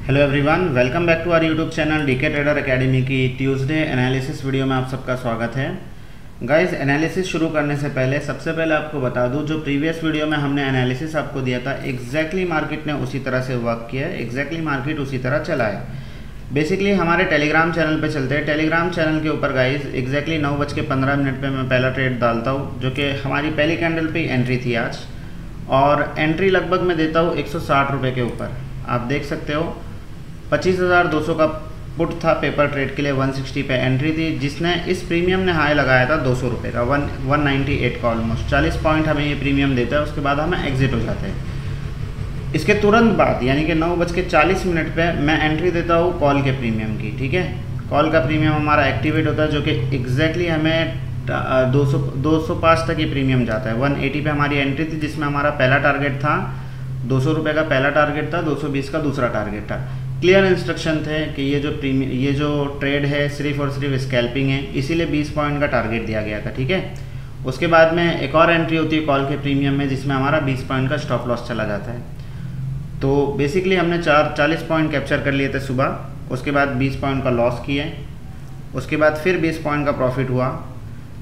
Hello everyone, welcome back to our YouTube channel DK trader academy की Tuesday analysis video में आप सबका स्वागत है। गाइस, एनालिसिस शुरू करने से पहले सबसे पहले आपको बता दूं, जो प्रीवियस वीडियो में हमने एनालिसिस आपको दिया था एग्जैक्टली मार्केट ने उसी तरह से वर्क किया है, एग्जैक्टली मार्केट उसी तरह चला है। बेसिकली हमारे टेलीग्राम चैनल पे चलते हैं। टेलीग्राम चैनल के ऊपर गाइस एग्जैक्टली 9:15 पे मैं पहला ट्रेड डालता हूँ, जो कि हमारी पहली कैंडल पे एंट्री थी आज, और एंट्री लगभग मैं देता हूँ 160 रुपये के ऊपर। आप देख सकते हो 25,200 का पुट था पेपर ट्रेड के लिए, 160 पे एंट्री थी, जिसने इस प्रीमियम ने हाई लगाया था 200 रुपये का, 198 का ऑलमोस्ट 40 पॉइंट हमें ये प्रीमियम देता है। उसके बाद हमें एग्जिट हो जाते हैं। इसके तुरंत बाद यानी कि 9:40 पे मैं एंट्री देता हूँ कॉल के प्रीमियम की। ठीक है, कॉल का प्रीमियम हमारा एक्टिवेट होता है, जो कि एग्जैक्टली हमें 205 तक ये प्रीमियम जाता है। 180 पे हमारी एंट्री थी, जिसमें हमारा पहला टारगेट था 200 रुपये का, पहला टारगेट था 220 का, दूसरा टारगेट था। क्लियर इंस्ट्रक्शन थे कि ये जो ट्रेड है सिर्फ और सिर्फ स्कैल्पिंग है, इसीलिए 20 पॉइंट का टारगेट दिया गया था। ठीक है, उसके बाद में एक और एंट्री होती है कॉल के प्रीमियम में, जिसमें हमारा 20 पॉइंट का स्टॉप लॉस चला जाता है। तो बेसिकली हमने 40 पॉइंट कैप्चर कर लिए थे सुबह, उसके बाद 20 पॉइंट का लॉस किए, उसके बाद फिर 20 पॉइंट का प्रॉफिट हुआ।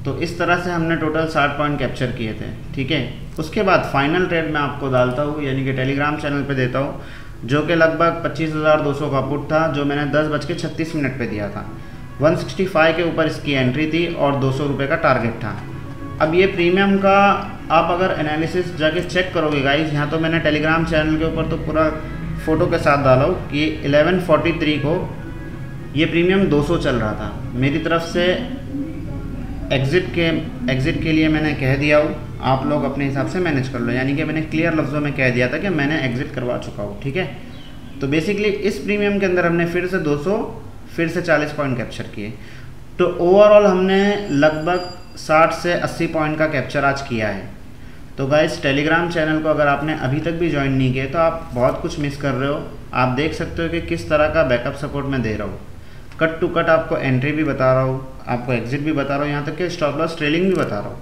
तो इस तरह से हमने टोटल 60 पॉइंट कैप्चर किए थे। ठीक है, उसके बाद फाइनल ट्रेड मैं आपको डालता हूँ, यानी कि टेलीग्राम चैनल पे देता हूँ, जो कि लगभग 25,200 का पुट था, जो मैंने 10:36 पे दिया था। 165 के ऊपर इसकी एंट्री थी और 200 रुपये का टारगेट था। अब ये प्रीमियम का आप अगर एनालिसिस जाके चेक करोगे गाइज, यहाँ तो मैंने टेलीग्राम चैनल के ऊपर तो पूरा फ़ोटो के साथ डाला हूँ कि 11:43 को ये प्रीमियम 200 चल रहा था। मेरी तरफ से एग्ज़िट के लिए मैंने कह दिया हूँ, आप लोग अपने हिसाब से मैनेज कर लो, यानी कि मैंने क्लियर लफ्ज़ों में कह दिया था कि मैंने एग्ज़िट करवा चुका हूँ। ठीक है, तो बेसिकली इस प्रीमियम के अंदर हमने फिर से 200 फिर से 40 पॉइंट कैप्चर किए। तो ओवरऑल हमने लगभग 60 से 80 पॉइंट का कैप्चर आज किया है। तो गाइस, टेलीग्राम चैनल को अगर आपने अभी तक भी ज्वाइन नहीं किया तो आप बहुत कुछ मिस कर रहे हो। आप देख सकते हो कि किस तरह का बैकअप सपोर्ट मैं दे रहा हूँ, कट टू कट आपको एंट्री भी बता रहा हूँ, आपको एग्जिट भी बता रहा हूँ, यहाँ तक कि स्टॉप लॉस ट्रेलिंग भी बता रहा हूँ,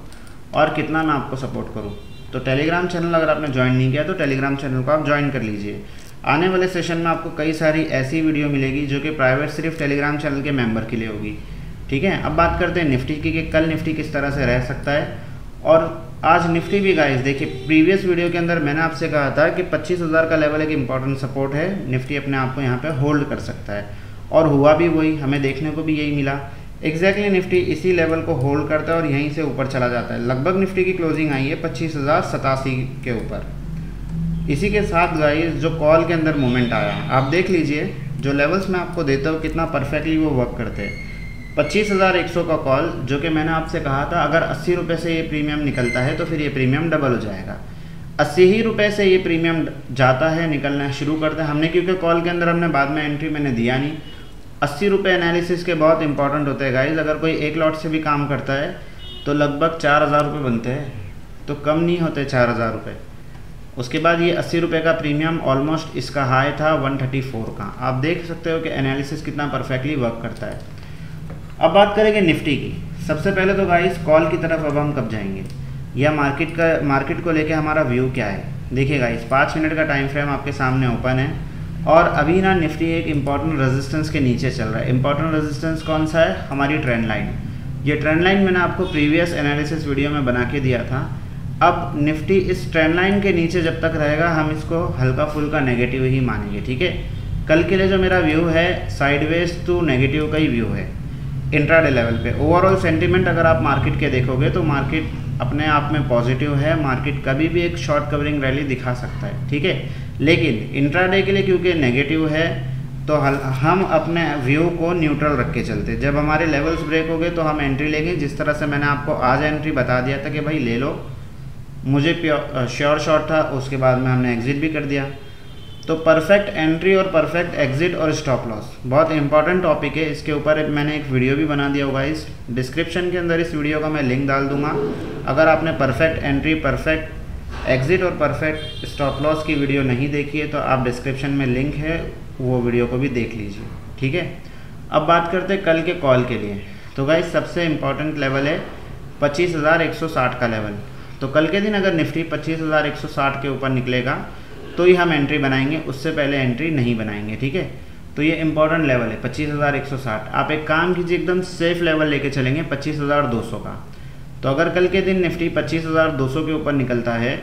और कितना मैं आपको सपोर्ट करूँ। तो टेलीग्राम चैनल अगर आपने ज्वाइन नहीं किया तो टेलीग्राम चैनल को आप ज्वाइन कर लीजिए। आने वाले सेशन में आपको कई सारी ऐसी वीडियो मिलेगी जो कि प्राइवेट सिर्फ टेलीग्राम चैनल के मेंबर के लिए होगी। ठीक है, अब बात करते हैं निफ्टी की कि कल निफ्टी किस तरह से रह सकता है। और आज निफ्टी भी गाइस देखिए, प्रीवियस वीडियो के अंदर मैंने आपसे कहा था कि 25,000 का लेवल एक इंपॉर्टेंट सपोर्ट है, निफ्टी अपने आप को यहाँ पे होल्ड कर सकता है, और हुआ भी वही, हमें देखने को भी यही मिला। एग्जैक्टली निफ्टी इसी लेवल को होल्ड करता है और यहीं से ऊपर चला जाता है। लगभग निफ्टी की क्लोजिंग आई है 25,087 के ऊपर। इसी के साथ गाइस जो कॉल के अंदर मूवमेंट आया, आप देख लीजिए, जो लेवल्स मैं आपको देता हूँ कितना परफेक्टली वो वर्क करते हैं। 25,100 का कॉल, जो कि मैंने आपसे कहा था अगर 80 रुपये से ये प्रीमियम निकलता है तो फिर ये प्रीमियम डबल हो जाएगा। 80 ही रुपये से ये प्रीमियम जाता है, निकलना शुरू करता है हमने, क्योंकि कॉल के अंदर हमने बाद में एंट्री मैंने दिया नहीं। 80 रुपये एनालिसिस के बहुत इंपॉर्टेंट होते हैं गाइज। अगर कोई एक लॉट से भी काम करता है तो लगभग 4,000 रुपये बनते हैं, तो कम नहीं होते 4,000 रुपये। उसके बाद ये 80 रुपये का प्रीमियम ऑलमोस्ट इसका हाई था 134 का। आप देख सकते हो कि एनालिसिस कितना परफेक्टली वर्क करता है। अब बात करेंगे निफ्टी की। सबसे पहले तो गाइस कॉल की तरफ अब हम कब जाएंगे, या मार्केट को लेके हमारा व्यू क्या है। देखिए गाइस, 5 मिनट का टाइम फ्रेम आपके सामने ओपन है, और अभी ना निफ्टी एक इम्पॉर्टेंट रेजिस्टेंस के नीचे चल रहा है। इम्पॉर्टेंट रेजिस्टेंस कौन सा है, हमारी ट्रेंड लाइन। ये ट्रेंड लाइन मैंने आपको प्रीवियस एनालिसिस वीडियो में बना के दिया था। अब निफ्टी इस ट्रेंड लाइन के नीचे जब तक रहेगा हम इसको हल्का फुल्का नेगेटिव ही मानेंगे। ठीक है, कल के लिए जो मेरा व्यू है साइडवेज टू नेगेटिव का ही व्यू है इंट्राडे लेवल पे। ओवरऑल सेंटीमेंट अगर आप मार्केट के देखोगे तो मार्केट अपने आप में पॉजिटिव है, मार्केट कभी भी एक शॉर्ट कवरिंग रैली दिखा सकता है। ठीक है, लेकिन इंट्राडे के लिए क्योंकि नेगेटिव है तो हम अपने व्यू को न्यूट्रल रख के चलते। जब हमारे लेवल्स ब्रेक हो गए तो हम एंट्री लेंगे, जिस तरह से मैंने आपको आज एंट्री बता दिया था कि भाई ले लो, मुझे श्योर शॉट था, उसके बाद में हमने एग्जिट भी कर दिया। तो परफेक्ट एंट्री और परफेक्ट एग्जिट और स्टॉप लॉस बहुत इंपॉर्टेंट टॉपिक है। इसके ऊपर मैंने एक वीडियो भी बना दिया होगा, इस डिस्क्रिप्शन के अंदर इस वीडियो का मैं लिंक डाल दूंगा। अगर आपने परफेक्ट एंट्री, परफेक्ट एग्जिट और परफेक्ट स्टॉप लॉस की वीडियो नहीं देखी है तो आप डिस्क्रिप्शन में लिंक है, वो वीडियो को भी देख लीजिए। ठीक है, अब बात करते हैं कल के कॉल के लिए। तो गाइस सबसे इम्पॉर्टेंट लेवल है 25,160 का लेवल। तो कल के दिन अगर निफ्टी 25,160 के ऊपर निकलेगा तो ही हम एंट्री बनाएंगे, उससे पहले एंट्री नहीं बनाएंगे, ठीक है। तो ये इंपॉर्टेंट लेवल है 25,160। आप एक काम कीजिए, एकदम सेफ लेवल लेके चलेंगे 25,200 का। तो अगर कल के दिन निफ्टी 25,200 के ऊपर निकलता है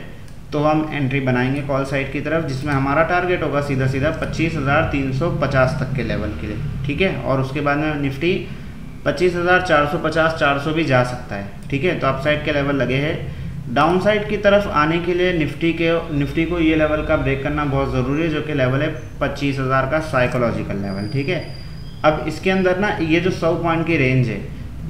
तो हम एंट्री बनाएंगे कॉल साइड की तरफ, जिसमें हमारा टारगेट होगा सीधा सीधा 25,350 तक के लेवल के लिए, ठीक है। और उसके बाद में निफ्टी 25,450 400 भी जा सकता है, ठीक है। तो अप साइड के लेवल लगे हैं। डाउन साइड की तरफ आने के लिए निफ्टी को ये लेवल का ब्रेक करना बहुत ज़रूरी है, जो कि लेवल है 25,000 का साइकोलॉजिकल लेवल, ठीक है। अब इसके अंदर ना ये जो 100 पॉइंट की रेंज है,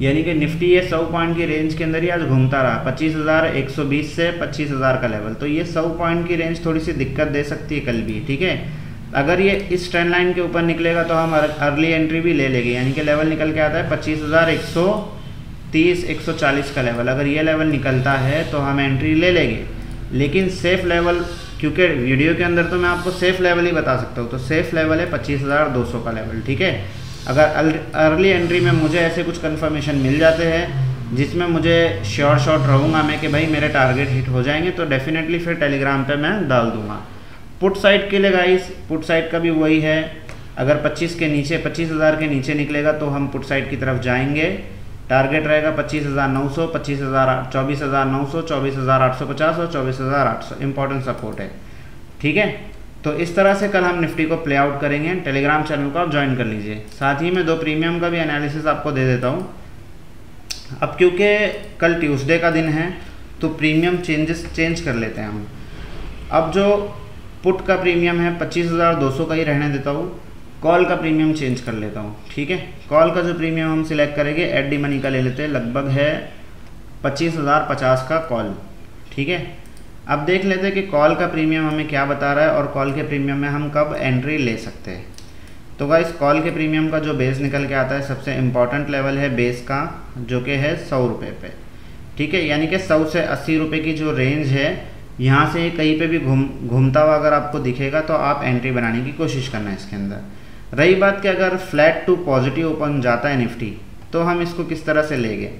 यानी कि निफ्टी ये 100 पॉइंट की रेंज के अंदर ही आज घूमता रहा, 25,120 से 25,000 का लेवल। तो ये 100 पॉइंट की रेंज थोड़ी सी दिक्कत दे सकती है कल भी, ठीक है। अगर ये इस ट्रेंड लाइन के ऊपर निकलेगा तो हम अर्ली एंट्री भी ले लेंगे, यानी कि लेवल निकल के आता है 25,130 140 का लेवल। अगर ये लेवल निकलता है तो हम एंट्री ले लेंगे, लेकिन सेफ लेवल, क्योंकि वीडियो के अंदर तो मैं आपको सेफ लेवल ही बता सकता हूँ, तो सेफ लेवल है 25,200 का लेवल, ठीक है। अगर अर्ली एंट्री में मुझे ऐसे कुछ कंफर्मेशन मिल जाते हैं जिसमें मुझे श्योर शॉट रहूँगा मैं कि भाई मेरे टारगेट हिट हो जाएंगे, तो डेफिनेटली फिर टेलीग्राम पे मैं डाल दूँगा। पुट साइड के लिए गाइस, पुट साइड का भी वही है, अगर 25,000 के नीचे निकलेगा तो हम पुट साइड की तरफ जाएंगे। टारगेट रहेगा 25,900, 24,900, 24,850 और 24,800 इंपॉर्टेंट सपोर्ट है, ठीक है। तो इस तरह से कल हम निफ्टी को प्ले आउट करेंगे। टेलीग्राम चैनल को आप ज्वाइन कर लीजिए। साथ ही में 2 प्रीमियम का भी एनालिसिस आपको दे देता हूँ। अब क्योंकि कल ट्यूसडे का दिन है तो प्रीमियम चेंज कर लेते हैं हम। अब जो पुट का प्रीमियम है 25,200 का ही रहने देता हूँ, कॉल का प्रीमियम चेंज कर लेता हूँ, ठीक है। कॉल का जो प्रीमियम हम सिलेक्ट करेंगे एट डी मनी का ले लेते हैं, लगभग है 25,050 का कॉल, ठीक है। अब देख लेते हैं कि कॉल का प्रीमियम हमें क्या बता रहा है और कॉल के प्रीमियम में हम कब एंट्री ले सकते हैं। तो गाइस कॉल के प्रीमियम का जो बेस निकल के आता है, सबसे इम्पॉर्टेंट लेवल है बेस का, जो कि है 100 रुपये पे, ठीक है। यानी कि 100 से 80 रुपये की जो रेंज है, यहाँ से कहीं पे भी घूमता हुआ अगर आपको दिखेगा तो आप एंट्री बनाने की कोशिश करना है इसके अंदर। रही बात कि अगर फ्लैट टू पॉजिटिव ओपन जाता है निफ्टी, तो हम इसको किस तरह से लेंगे।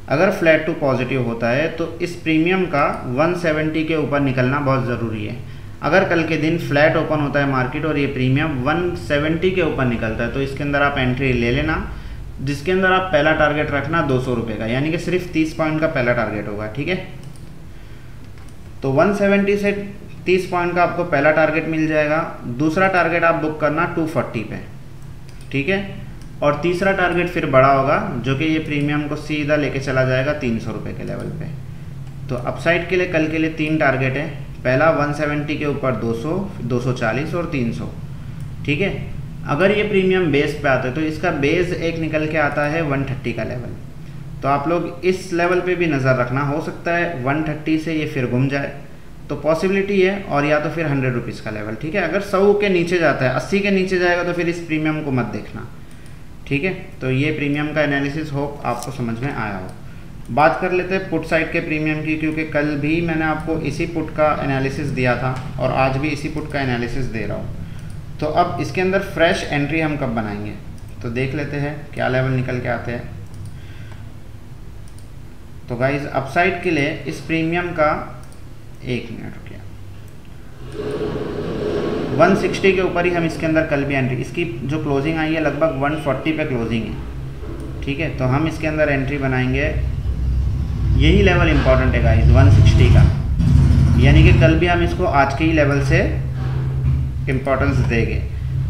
अगर फ्लैट टू पॉजिटिव होता है तो इस प्रीमियम का 170 के ऊपर निकलना बहुत ज़रूरी है। अगर कल के दिन फ्लैट ओपन होता है मार्केट और ये प्रीमियम 170 के ऊपर निकलता है, तो इसके अंदर आप एंट्री ले लेना, जिसके अंदर आप पहला टारगेट रखना 200 रुपये का, यानी कि सिर्फ 30 पॉइंट का पहला टारगेट होगा, ठीक है। तो 170 से 30 पॉइंट का आपको पहला टारगेट मिल जाएगा। दूसरा टारगेट आप बुक करना 240 पे, ठीक है। और तीसरा टारगेट फिर बड़ा होगा, जो कि ये प्रीमियम को सीधा लेके चला जाएगा 300 रुपये के लेवल पे। तो अपसाइड के लिए कल के लिए 3 टारगेट है। पहला 170 के ऊपर 200, 240 और 300, ठीक है। अगर ये प्रीमियम बेस पे आता है तो इसका बेस एक निकल के आता है 130 का लेवल। तो आप लोग इस लेवल पे भी नज़र रखना, हो सकता है 130 से ये फिर घूम जाए, तो पॉसिबिलिटी है। और या तो फिर 100 रुपीज़ का लेवल, ठीक है। अगर 100 के नीचे जाता है, 80 के नीचे जाएगा तो फिर इस प्रीमियम को मत देखना, ठीक है। तो ये प्रीमियम का एनालिसिस होप आपको समझ में आया हो। बात कर लेते हैं पुट साइड के प्रीमियम की, क्योंकि कल भी मैंने आपको इसी पुट का एनालिसिस दिया था और आज भी इसी पुट का एनालिसिस दे रहा हूँ। तो अब इसके अंदर फ्रेश एंट्री हम कब बनाएंगे, तो देख लेते हैं क्या लेवल निकल के आते हैं। तो गाइज अपसाइड के लिए इस प्रीमियम का 1 मिनट हो गया, 160 के ऊपर ही हम इसके अंदर कल भी एंट्री, इसकी जो क्लोजिंग आई है लगभग 140 पे क्लोजिंग है, ठीक है। तो हम इसके अंदर एंट्री बनाएंगे, यही लेवल इंपॉर्टेंट है गाइस 160 का, यानी कि कल भी हम इसको आज के ही लेवल से इम्पोर्टेंस देंगे।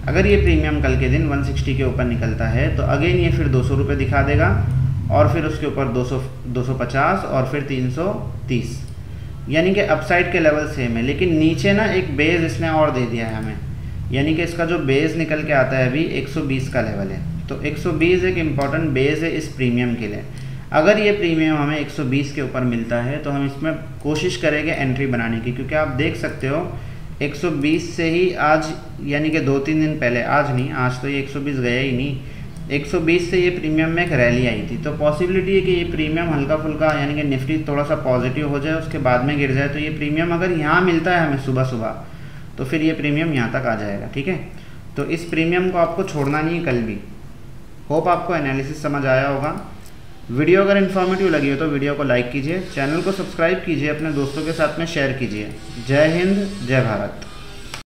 अगर ये प्रीमियम कल के दिन 160 के ऊपर निकलता है तो अगेन ये फिर 200 रुपये दिखा देगा और फिर उसके ऊपर 250 और फिर 330, यानी कि अपसाइड के लेवल सेम है। लेकिन नीचे ना एक बेस इसने और दे दिया है हमें, यानी कि इसका जो बेस निकल के आता है अभी 120 का लेवल है। तो 120 एक इम्पॉर्टेंट बेस है इस प्रीमियम के लिए। अगर ये प्रीमियम हमें 120 के ऊपर मिलता है तो हम इसमें कोशिश करेंगे एंट्री बनाने की, क्योंकि आप देख सकते हो 120 से ही आज, यानी कि 2-3 दिन पहले, आज नहीं, आज तो ये 120 गया ही नहीं, 120 से ये प्रीमियम में एक रैली आई थी। तो पॉसिबिलिटी है कि ये प्रीमियम हल्का फुल्का, यानी कि निफ्टी थोड़ा सा पॉजिटिव हो जाए उसके बाद में गिर जाए। तो ये प्रीमियम अगर यहाँ मिलता है हमें सुबह सुबह, तो फिर ये प्रीमियम यहाँ तक आ जाएगा, ठीक है। तो इस प्रीमियम को आपको छोड़ना नहीं है कल भी। होप आपको एनालिसिस समझ आया होगा। वीडियो अगर इन्फॉर्मेटिव लगी हो तो वीडियो को लाइक कीजिए, चैनल को सब्सक्राइब कीजिए, अपने दोस्तों के साथ में शेयर कीजिए। जय हिंद, जय भारत।